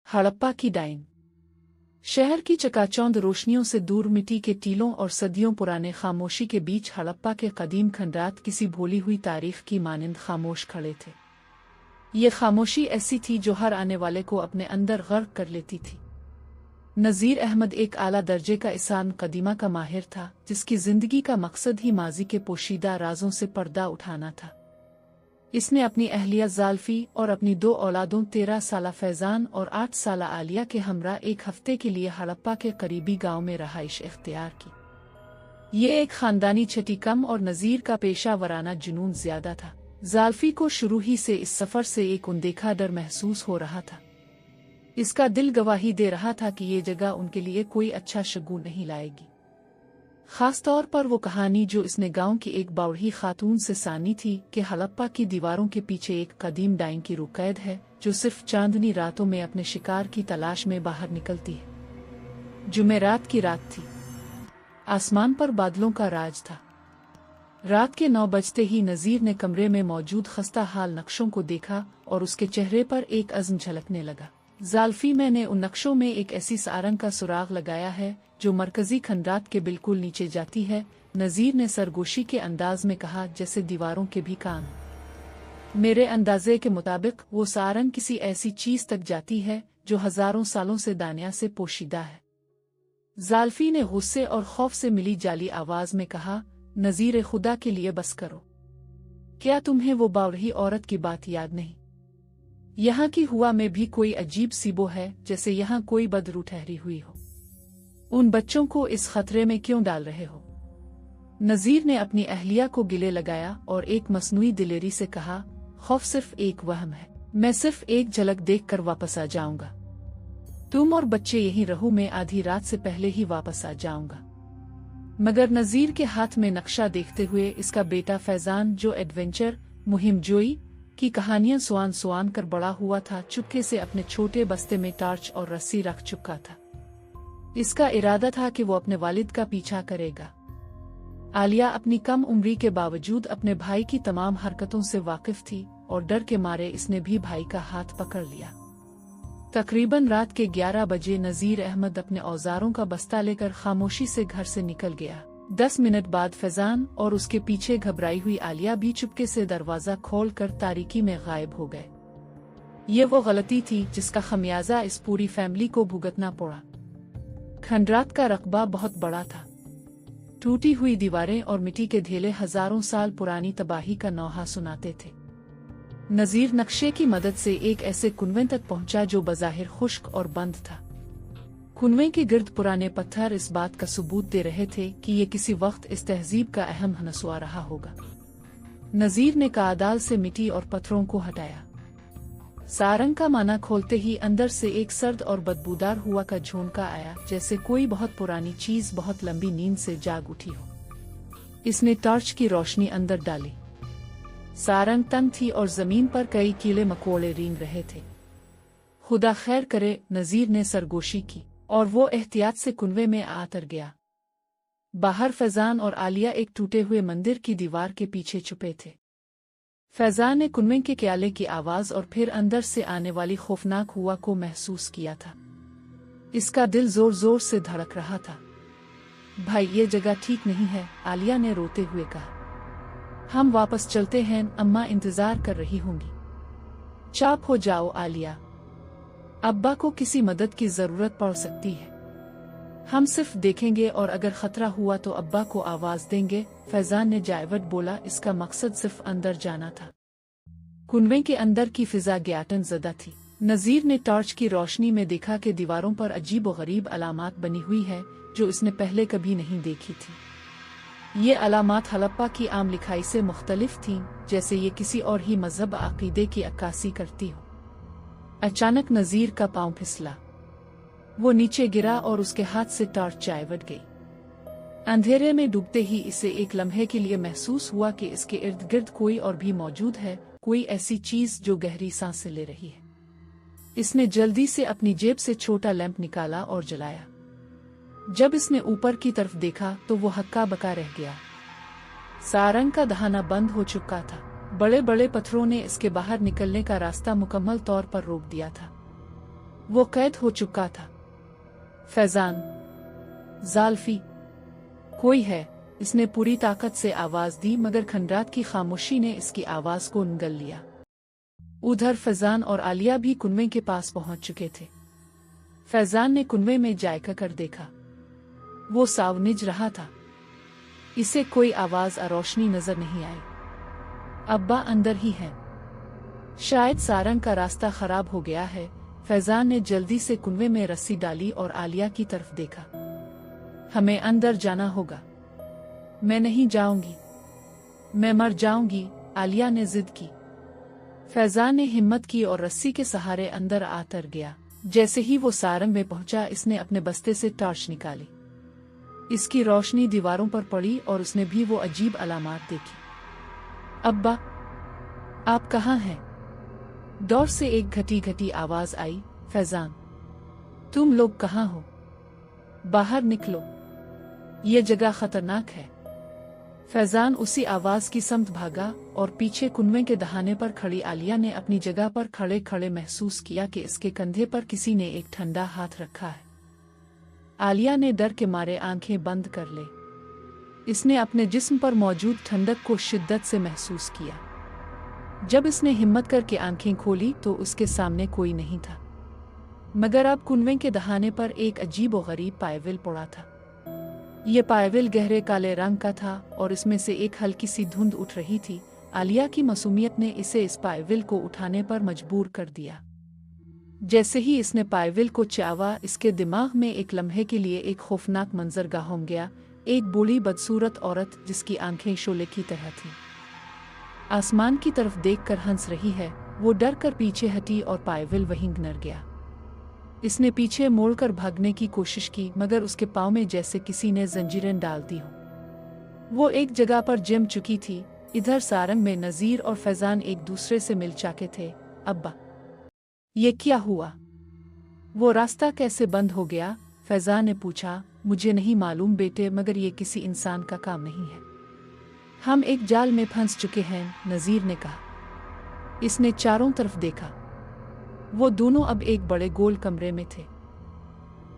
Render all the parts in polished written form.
हड़प्पा की डाइन। शहर की चकाचौंध रोशनियों से दूर मिट्टी के टीलों और सदियों पुराने खामोशी के बीच हड़प्पा के कदीम खंडरात किसी भूली हुई तारीख की मानिंद खामोश खड़े थे। ये खामोशी ऐसी थी जो हर आने वाले को अपने अंदर गर्क कर लेती थी। नज़ीर अहमद एक आला दर्जे का इंसान कदीमा का माहिर था, जिसकी जिंदगी का मकसद ही माजी के पोशीदा राजों से पर्दा उठाना था। इसने अपनी अहलिया ज़ाल्फी और अपनी 2 औलादों 13 साला फैज़ान और 8 साला आलिया के हमरा एक हफ्ते के लिए हड़प्पा के करीबी गांव में रहाइश इख्तियार की। ये एक खानदानी छठी कम और नज़ीर का पेशा वराना जुनून ज्यादा था। ज़ाल्फी को शुरू ही से इस सफ़र से एक अनदेखा डर महसूस हो रहा था। इसका दिल गवाही दे रहा था कि ये जगह उनके लिए कोई अच्छा शगुन नहीं लाएगी। खास तौर पर वो कहानी जो इसने गांव की एक बावड़ी खातून से सानी थी कि हड़प्पा की दीवारों के पीछे एक कदीम डाइन की रूह कैद है, जो सिर्फ चांदनी रातों में अपने शिकार की तलाश में बाहर निकलती है। जुमेरात की रात थी। आसमान पर बादलों का राज था। रात के 9 बजते ही नज़ीर ने कमरे में मौजूद खस्ता हाल नक्शों को देखा और उसके चेहरे पर एक अज़्म झलकने लगा। ज़ाल्फी, मैंने उन नक्शों में एक ऐसी सारंग का सुराग लगाया है जो मरकजी खंडात के बिल्कुल नीचे जाती है, नज़ीर ने सरगोशी के अंदाज में कहा, जैसे दीवारों के भी कान। मेरे अंदाजे के मुताबिक वो सारंग किसी ऐसी चीज तक जाती है जो हजारों सालों से दानिया से पोशीदा है। ज़ाल्फी ने गुस्से और खौफ से मिली जाली आवाज में कहा, नज़ीर खुदा के लिए बस करो। क्या तुम्हें वो बावड़ी औरत की बात याद नहीं? यहाँ की हुआ में भी कोई अजीब सीबो है, जैसे यहाँ कोई बदरू ठहरी हुई हो। उन बच्चों को इस खतरे में क्यों डाल रहे हो? नज़ीर ने अपनी अहलिया को गिले लगाया और एक मसनूई दिलेरी से कहा, खौफ सिर्फ एक वहम है। मैं सिर्फ एक झलक देखकर वापस आ जाऊंगा। तुम और बच्चे यहीं रहो, मैं आधी रात से पहले ही वापस आ जाऊंगा। मगर नज़ीर के हाथ में नक्शा देखते हुए इसका बेटा फैज़ान, जो एडवेंचर मुहिम जोई की कहानियां सुआन कर बड़ा हुआ था, चुपके से अपने छोटे बस्ते में टार्च और रस्सी रख चुका था। इसका इरादा था कि वो अपने वालिद का पीछा करेगा। आलिया अपनी कम उम्री के बावजूद अपने भाई की तमाम हरकतों से वाकिफ थी और डर के मारे इसने भी भाई का हाथ पकड़ लिया। तकरीबन रात के 11 बजे नज़ीर अहमद अपने औजारों का बस्ता लेकर खामोशी से घर से निकल गया। 10 मिनट बाद फैज़ान और उसके पीछे घबराई हुई आलिया भी चुपके से दरवाजा खोलकर तारीकी में गायब हो गए। ये वो गलती थी जिसका खमियाजा इस पूरी फैमिली को भुगतना पड़ा। खंडरात का रकबा बहुत बड़ा था। टूटी हुई दीवारें और मिट्टी के ढेले हजारों साल पुरानी तबाही का नौहा सुनाते थे। नज़ीर नक्शे की मदद से एक ऐसे कुनवे तक पहुंचा जो बज़ाहिर खुश्क और बंद था। कुनवे के गिर्द पुराने पत्थर इस बात का सबूत दे रहे थे कि ये किसी वक्त इस तहजीब का अहम हनसुआ रहा होगा। नज़ीर ने कादाल से मिट्टी और पत्थरों को हटाया। सारंग का माना खोलते ही अंदर से एक सर्द और बदबूदार हुआ का झोंका आया, जैसे कोई बहुत पुरानी चीज बहुत लंबी नींद से जाग उठी हो। इसने टॉर्च की रोशनी अंदर डाली। सारंग तंग थी और जमीन पर कई कीड़े मकोड़े रेंग रहे थे। खुदा खैर करे, नज़ीर ने सरगोशी की और वो एहतियात से कुनवे में आतर गया। बाहर फैज़ान और आलिया एक टूटे हुए मंदिर की दीवार के पीछे छुपे थे। फैज़ान ने कुनवे के क्याले की आवाज और फिर अंदर से आने वाली खौफनाक हुआ को महसूस किया था। इसका दिल जोर जोर से धड़क रहा था। भाई, ये जगह ठीक नहीं है, आलिया ने रोते हुए कहा। हम वापस चलते हैं, अम्मा इंतजार कर रही होंगी। चाप हो जाओ आलिया, अब्बा को किसी मदद की जरूरत पड़ सकती है। हम सिर्फ देखेंगे और अगर खतरा हुआ तो अब्बा को आवाज देंगे। फैज़ान ने जायवट बोला, इसका मकसद सिर्फ अंदर जाना था। कुनवे के अंदर की फिजा ज्ञातन ज़दा थी। नज़ीर ने टॉर्च की रोशनी में देखा कि दीवारों पर अजीब व गरीब अलामात बनी हुई है जो इसने पहले कभी नहीं देखी थी। ये अलामात हड़प्पा की आम लिखाई से मुख्तलिफ थीं, जैसे ये किसी और ही मजहब अकीदे की अक्कासी करती हो। अचानक नज़ीर का पांव फिसला। वो नीचे गिरा और उसके हाथ से टॉर्च जायवट गई। अंधेरे में डूबते ही इसे एक लम्हे के लिए महसूस हुआ कि इसके इर्द गिर्द कोई और भी मौजूद है, कोई ऐसी चीज जो गहरी सांसें ले रही है। इसने जल्दी से अपनी जेब से छोटा लैंप निकाला और जलाया। जब इसने ऊपर की तरफ देखा तो वो हक्का बका रह गया। सारंग का दहाना बंद हो चुका था। बड़े बड़े पत्थरों ने इसके बाहर निकलने का रास्ता मुकम्मल तौर पर रोक दिया था। वो कैद हो चुका था। फैजान, ज़ाल्फी, कोई है? इसने पूरी ताकत से आवाज दी, मगर खंडात की खामोशी ने इसकी आवाज को निगल लिया। उधर फैजान और आलिया भी कुनवे के पास पहुंच चुके थे। फैजान ने कुनवे में जायका कर देखा। वो सावनिज रहा था। इसे कोई आवाज और रोशनी नजर नहीं आई। अब्बा अंदर ही है। शायद सारंग का रास्ता खराब हो गया है। फैजान ने जल्दी से कुनवे में रस्सी डाली और आलिया की तरफ देखा। हमें अंदर जाना होगा। मैं नहीं जाऊंगी, मैं मर जाऊंगी, आलिया ने जिद की। फैजान ने हिम्मत की और रस्सी के सहारे अंदर आतर गया। जैसे ही वो सारंग में पहुंचा, इसने अपने बस्ते से टॉर्च निकाली। इसकी रोशनी दीवारों पर पड़ी और उसने भी वो अजीब अलामात देखी। अब्बा, आप कहाँ हैं? दौर से एक घटी घटी आवाज आई। फैजान, तुम लोग कहाँ हो? बाहर निकलो, ये जगह खतरनाक है। फैजान उसी आवाज की समत भागा और पीछे कुनवे के दहाने पर खड़ी आलिया ने अपनी जगह पर खड़े खड़े महसूस किया कि इसके कंधे पर किसी ने एक ठंडा हाथ रखा है। आलिया ने डर के मारे आंखें बंद कर ले। इसने अपने जिस्म पर मौजूद ठंडक को शिद्दत से महसूस किया। जब इसने हिम्मत करके आंखें खोली तो उसके सामने कोई नहीं था, मगर अब कुनवे के दहाने पर एक अजीब व गरीब पायविल पड़ा था। ये पायविल गहरे काले रंग का था और इसमें से एक हल्की सी धुंध उठ रही थी। आलिया की मासूमियत ने इसे इस पायविल को उठाने पर मजबूर कर दिया। जैसे ही इसने पायविल को चावा, इसके दिमाग में एक लम्हे के लिए एक खौफनाक मंजर गाहुम गया। एक बूढ़ी बदसूरत औरत जिसकी आंखें शोले की तरह थीं, आसमान की तरफ देखकर हंस रही है। वो डर कर पीछे हटी और पायविल वहीं गिर गया। इसने पीछे मोड़कर भागने की कोशिश की, मगर उसके पाँव में जैसे किसी ने जंजीरें डाल दी हो। वो एक जगह पर जम चुकी थी। इधर सारंग में नज़ीर और फैजान एक दूसरे से मिल चाके थे। अब्बा, ये क्या हुआ? वो रास्ता कैसे बंद हो गया? फैजान ने पूछा। मुझे नहीं मालूम बेटे, मगर ये किसी इंसान का काम नहीं है। हम एक जाल में फंस चुके हैं, नज़ीर ने कहा। इसने चारों तरफ देखा। वो दोनों अब एक बड़े गोल कमरे में थे।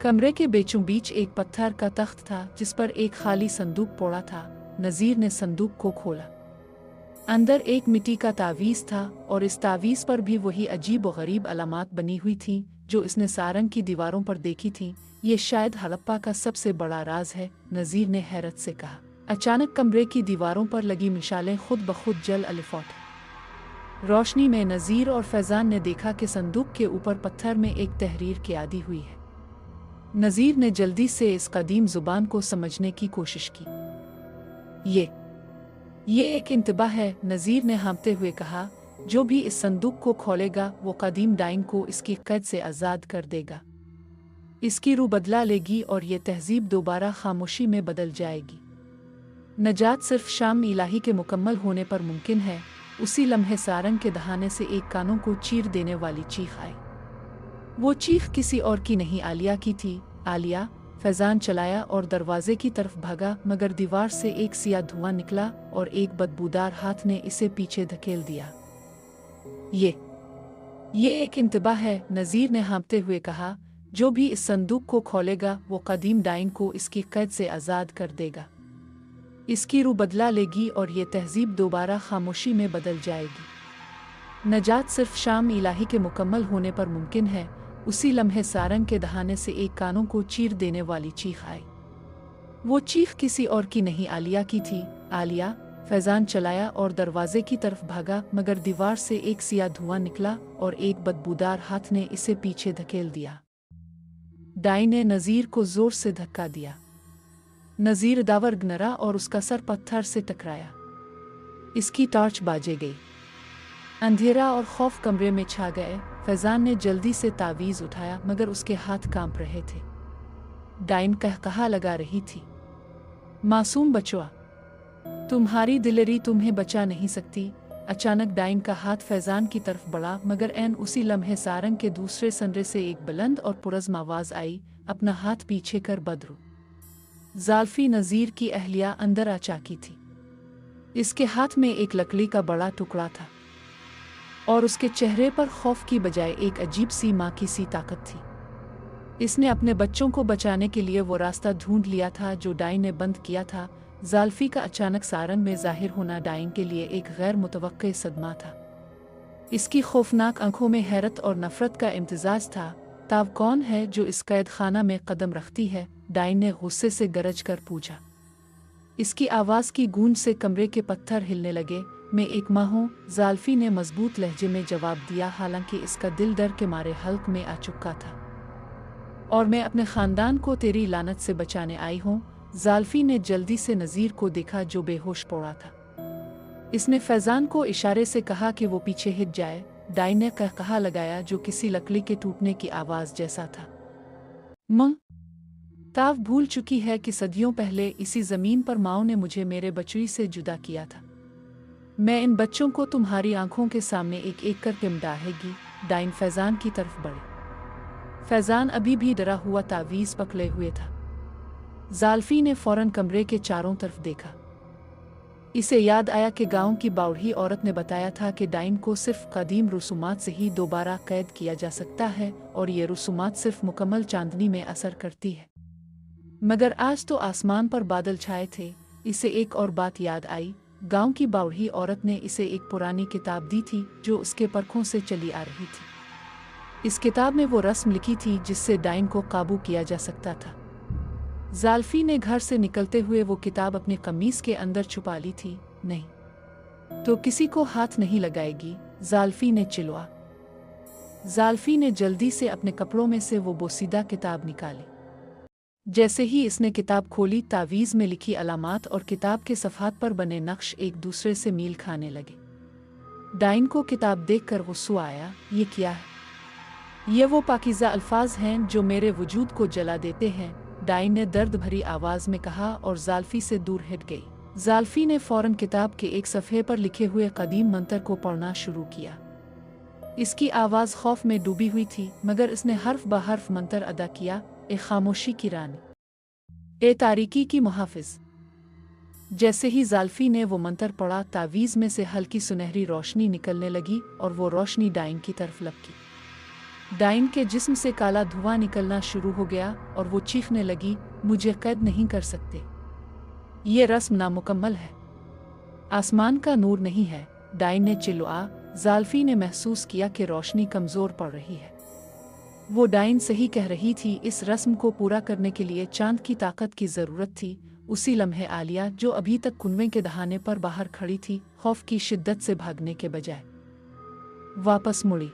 कमरे के बीचों बीच एक पत्थर का तख्त था जिस पर एक खाली संदूक पड़ा था। नज़ीर ने संदूक को खोला। अंदर एक मिट्टी का तावीज़ था और इस तावीज़ पर भी वही अजीब व गरीब अलामात बनी हुई थीं जो इसने सारंग की दीवारों पर देखी थीं। ये शायद हड़प्पा का सबसे बड़ा राज है, नज़ीर ने हैरत से कहा। अचानक कमरे की दीवारों पर लगी मिसालें खुद ब खुद जल उठीं। रोशनी में नज़ीर और फैजान ने देखा कि संदूक के ऊपर पत्थर में एक तहरीर क्यादी हुई है। नज़ीर ने जल्दी से इस कदीम ज़ुबान को समझने की कोशिश की। ये एक इंतबाह है, नज़ीर ने हाँफते हुए कहा। जो भी इस संदूक को खोलेगा वो कदीम डाइन को इसकी कैद से आज़ाद कर देगा। इसकी रूह बदला लेगी और ये तहजीब दोबारा खामोशी में बदल जाएगी। नजात सिर्फ शाम इलाही के मुकम्मल होने पर मुमकिन है। उसी लम्हे सारंग के दहाने से एक कानों को चीर देने वाली चीख आई। वो चीख किसी और की नहीं, आलिया की थी। आलिया! फैजान चलाया और दरवाजे की तरफ भागा, मगर दीवार से एक सिया धुआं निकला और एक बदबूदार हाथ ने इसे पीछे धकेल दिया। ये एक इंतबाह है, नज़ीर ने हाँफते हुए कहा। जो भी इस संदूक को खोलेगा वो कदीम डाइन को इसकी कैद से आज़ाद कर देगा। इसकी रूह बदला लेगी और ये तहजीब दोबारा खामोशी में बदल जाएगी। नजात सिर्फ शाम इलाही के मुकम्मल होने पर मुमकिन है। उसी लम्हे सारंग के दहाने से एक कानों को चीर देने वाली चीख आई। वो चीख किसी और की नहीं, आलिया की थी। आलिया! फैजान चलाया और दरवाजे की तरफ भागा, मगर दीवार से एक सिया धुआं निकला और एक बदबूदार हाथ ने इसे पीछे धकेल दिया। डाइन ने नज़ीर को जोर से धक्का दिया। नज़ीर दावर गिरा और उसका सर पत्थर से टकराया। इसकी टॉर्च बाजे गई। अंधेरा और खौफ कमरे में छा गए। फैजान ने जल्दी से तावीज़ उठाया, मगर उसके हाथ कांप रहे थे। डाइन कहकहा लगा रही थी। मासूम बचवा, तुम्हारी दिलेरी तुम्हें बचा नहीं सकती। अचानक डाइन का हाथ फैजान की तरफ बढ़ा, मगर ऐन उसी लम्हे सारंग के दूसरे संरे से एक बुलंद और पुरज़्म आवाज़ आई। अपना हाथ पीछे कर बदरू। ज़ाल्फी नज़ीर की अहलिया अंदर आ चाकी थी। इसके हाथ में एक लकड़ी का बड़ा टुकड़ा था। और उसके चेहरे पर खौफ की बजाय एक अजीब सी माँ की सी ताकत थी। इसने अपने बच्चों को बचाने के लिए वो रास्ता ढूंढ लिया था जो डाइन ने बंद किया था। ज़ाल्फी का अचानक सारन में जाहिर होना डाइन के लिए एक गैर मुतवक्के सदमा था। इसकी खौफनाक आंखों में हैरत और नफरत का इम्तिजाज था। ताव कौन है जो इस कैद खाना में कदम रखती है? डाइन ने गुस्से से गरज कर पूछा। इसकी आवाज़ की गूंज से कमरे के पत्थर हिलने लगे। मैं एक माँ हूँ, ज़ाल्फी ने मजबूत लहजे में जवाब दिया, हालांकि इसका दिल डर के मारे हल्क में आ चुका था। और मैं अपने ख़ानदान को तेरी लानत से बचाने आई हूँ। ज़ाल्फी ने जल्दी से नज़ीर को देखा जो बेहोश पड़ा था। इसने फैज़ान को इशारे से कहा कि वो पीछे हट जाए। डाइन ने कहकहा लगाया जो किसी लकड़ी के टूटने की आवाज़ जैसा था। ताव भूल चुकी है कि सदियों पहले इसी ज़मीन पर माओ ने मुझे मेरे बच्ची से जुदा किया था। मैं इन बच्चों को तुम्हारी आंखों के सामने एक एक करके मिटाएगी। डाइन फैज़ान की तरफ बढ़े। फैज़ान अभी भी डरा हुआ तावीज़ पकड़े हुए था। ज़ाल्फी ने फौरन कमरे के चारों तरफ देखा। इसे याद आया कि गांव की बावड़ी औरत ने बताया था कि डाइन को सिर्फ कदीम रसूमात से ही दोबारा कैद किया जा सकता है और ये रसूमात सिर्फ मुकम्मल चांदनी में असर करती है। मगर आज तो आसमान पर बादल छाए थे। इसे एक और बात याद आई। गांव की बावड़ी औरत ने इसे एक पुरानी किताब दी थी जो उसके परखों से चली आ रही थी। इस किताब में वो रस्म लिखी थी जिससे डाइन को काबू किया जा सकता था। ज़ाल्फी ने घर से निकलते हुए वो किताब अपनी कमीज के अंदर छुपा ली थी। नहीं तो किसी को हाथ नहीं लगाएगी, ज़ाल्फी ने चिल्लाया। ज़ाल्फी ने जल्दी से अपने कपड़ों में से वो बोसीदा किताब निकाली। जैसे ही इसने किताब खोली, तावीज़ में लिखी अलामात और किताब के सफ़हात पर बने नक्श एक दूसरे से मील खाने लगे। डाइन को किताब देखकर गुस्सा आया। ये क्या है? ये वो पाकीज़ा अल्फाज हैं जो मेरे वजूद को जला देते हैं, डाइन ने दर्द भरी आवाज़ में कहा और ज़ाल्फी से दूर हट गई। ज़ाल्फी ने फ़ौरन किताब के एक सफ़े पर लिखे हुए कदीम मंतर को पढ़ना शुरू किया। इसकी आवाज़ खौफ में डूबी हुई थी, मगर इसने हर्फ ब हर्फ मंतर अदा किया। ए खामोशी की रानी, ए तारीकी की मुहाफिज। जैसे ही ज़ाल्फी ने वो मंतर पढ़ा, तावीज़ में से हल्की सुनहरी रोशनी निकलने लगी और वो रोशनी डाइन की तरफ लपकी। डाइन के जिस्म से काला धुआं निकलना शुरू हो गया और वो चीखने लगी, मुझे कैद नहीं कर सकते। ये रस्म नामुकम्मल है, आसमान का नूर नहीं है, डाइन ने चिल्लाया। ज़ाल्फी ने महसूस किया कि रोशनी कमज़ोर पड़ रही है। वो डाइन सही कह रही थी, इस रस्म को पूरा करने के लिए चांद की ताकत की ज़रूरत थी। उसी लम्हे आलिया, जो अभी तक कुनवे के दहाने पर बाहर खड़ी थी, खौफ की शिद्दत से भागने के बजाय वापस मुड़ी।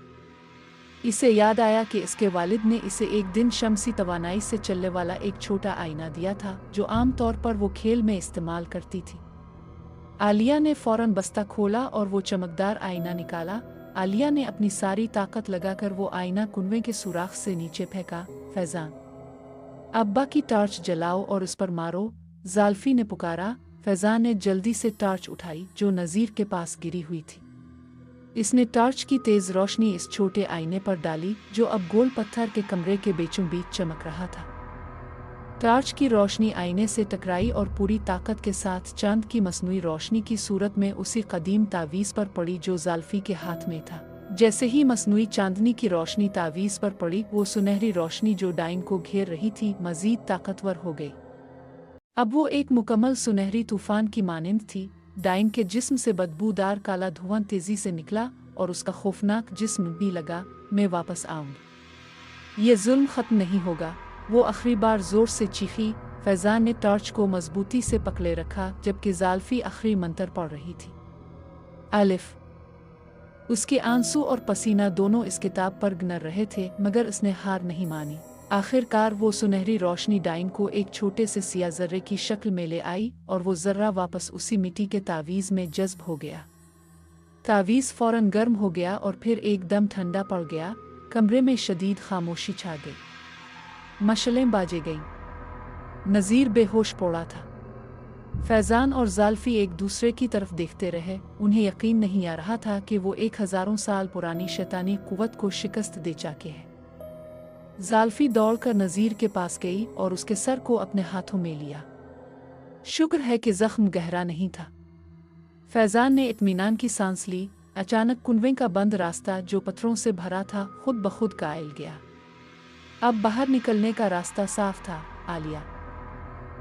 इसे याद आया कि इसके वालिद ने इसे एक दिन शमसी तवानाई से चलने वाला एक छोटा आईना दिया था जो आम तौर पर वो खेल में इस्तेमाल करती थी। आलिया ने फौरन बस्ता खोला और वो चमकदार आईना निकाला। आलिया ने अपनी सारी ताकत लगाकर वो आईना कुनवे के सुराख से नीचे फेंका। फैज़ान, अब्बा की टॉर्च जलाओ और उस पर मारो, ज़ाल्फी ने पुकारा। फैज़ान ने जल्दी से टॉर्च उठाई जो नज़ीर के पास गिरी हुई थी। इसने टॉर्च की तेज रोशनी इस छोटे आईने पर डाली जो अब गोल पत्थर के कमरे के बीचों बीच चमक रहा था। टॉर्च की रोशनी आईने से टकराई और पूरी ताकत के साथ चांद की मसनूई रोशनी की सूरत में उसी कदीम तावीज़ पर पड़ी जो ज़ाल्फी के हाथ में था। जैसे ही मसनूई चांदनी की रोशनी तावीज़ पर पड़ी, वो सुनहरी रोशनी जो डाइन को घेर रही थी मज़ीद ताकतवर हो गई। अब वो एक मुकम्मल सुनहरी तूफान की मानिंद थी। डाइन के जिस्म से बदबूदार काला धुआं तेजी से निकला और उसका खौफनाक जिस्म भी लगा। मैं वापस आऊंगी, ये जुल्म खत्म नहीं होगा, वो आखिरी बार जोर से चीखी। फैज़ान ने टॉर्च को मजबूती से पकड़े रखा जबकि ज़ाल्फी आखिरी मंतर पढ़ रही थी। अलिफ। उसके आंसू और पसीना दोनों इस किताब पर गिर रहे थे, मगर उसने हार नहीं मानी। आखिरकार वो सुनहरी रोशनी डाइन को एक छोटे से सिया जर्रे की शक्ल में ले आई और वो जर्रा वापस उसी मिट्टी के तावीज़ में जज्ब हो गया। तावीज़ फौरन गर्म हो गया और फिर एकदम ठंडा पड़ गया। कमरे में शदीद खामोशी छा गई। मशलें बाजे गईं। नज़ीर बेहोश पड़ा था। फैज़ान और ज़ाल्फी एक दूसरे की तरफ देखते रहे। उन्हें यकीन नहीं आ रहा था कि वो 1000 साल पुरानी शैतानी कुव्वत को शिकस्त दे चुके हैं। ज़ाल्फी दौड़कर नज़ीर के पास गई और उसके सर को अपने हाथों में लिया। शुक्र है कि ज़ख्म गहरा नहीं था। फैज़ान ने इत्मीनान की सांस ली। अचानक कुनवे का बंद रास्ता जो पत्थरों से भरा था खुद ब खुद गायल गया। अब बाहर निकलने का रास्ता साफ था। आलिया,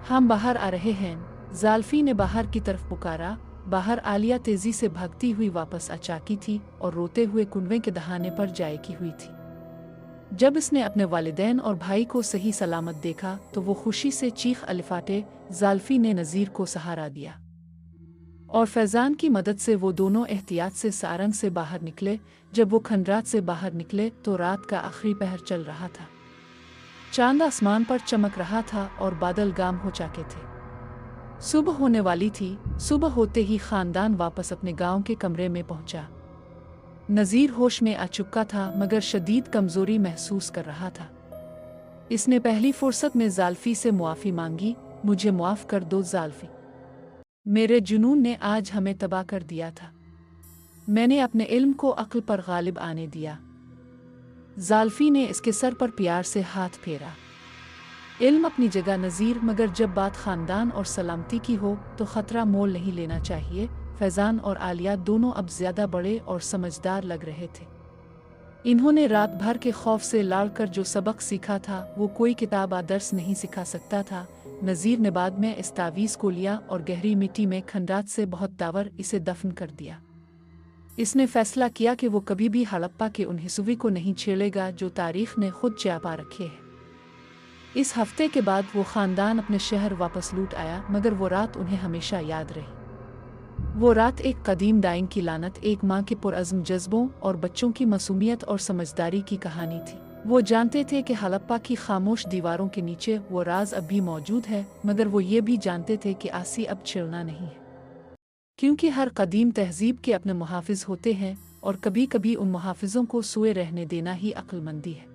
हम बाहर आ रहे हैं, ज़ाल्फ़ी ने बाहर की तरफ पुकारा। बाहर आलिया तेजी से भागती हुई वापस आ चुकी थी और रोते हुए कुनवे के दहाने पर जाएगी हुई थी। जब इसने अपने वालिदैन और भाई को सही सलामत देखा तो वो खुशी से चीख अलिफाटे। ज़ाल्फ़ी ने नज़ीर को सहारा दिया और फैज़ान की मदद से वो दोनों एहतियात से सारंग से बाहर निकले। जब वो खंडरात से बाहर निकले तो रात का आखिरी पहर चल रहा था। चांद आसमान पर चमक रहा था और बादल गाम हो चुके थे। सुबह होने वाली थी। सुबह होते ही खानदान वापस अपने गांव के कमरे में पहुंचा। नज़ीर होश में आ चुका था मगर शदीद कमज़ोरी महसूस कर रहा था। इसने पहली फुर्सत में ज़ाल्फ़ी से मुआफ़ी मांगी। मुझे मुआफ़ कर दो ज़ाल्फ़ी, मेरे जुनून ने आज हमें तबाह कर दिया था। मैंने अपने इल्म को अक्ल पर गालिब आने दिया। ज़ाल्फ़ी ने इसके सर पर प्यार से हाथ फेरा। इल्म अपनी जगह नज़ीर, मगर जब बात ख़ानदान और सलामती की हो तो ख़तरा मोल नहीं लेना चाहिए। फैज़ान और आलिया दोनों अब ज़्यादा बड़े और समझदार लग रहे थे। इन्होंने रात भर के खौफ से लड़कर जो सबक सीखा था वो कोई किताब आदर्श नहीं सिखा सकता था। नज़ीर ने बाद में इस तावीज़ को लिया और गहरी मिट्टी में खंडात से बहुत दावर इसे दफन कर दिया। इसने फैसला किया कि वो कभी भी हड़प्पा के उन हिस्सों को नहीं छेड़ेगा जो तारीख़ ने खुद चापा रखे हैं। इस हफ्ते के बाद वो ख़ानदान अपने शहर वापस लौट आया, मगर वो रात उन्हें हमेशा याद रही। वो रात एक कदीम डाइन की लानत, एक माँ के पुरअज़्म जज्बों और बच्चों की मासूमियत और समझदारी की कहानी थी। वो जानते थे कि हड़प्पा की खामोश दीवारों के नीचे वो राज अब भी मौजूद है, मगर वो ये भी जानते थे कि आसी अब छिड़ना नहीं है, क्योंकि हर कदीम तहज़ीब के अपने मुहाफ़िज़ होते हैं और कभी कभी उन मुहाफ़िज़ों को सोए रहने देना ही अक्लमंदी है।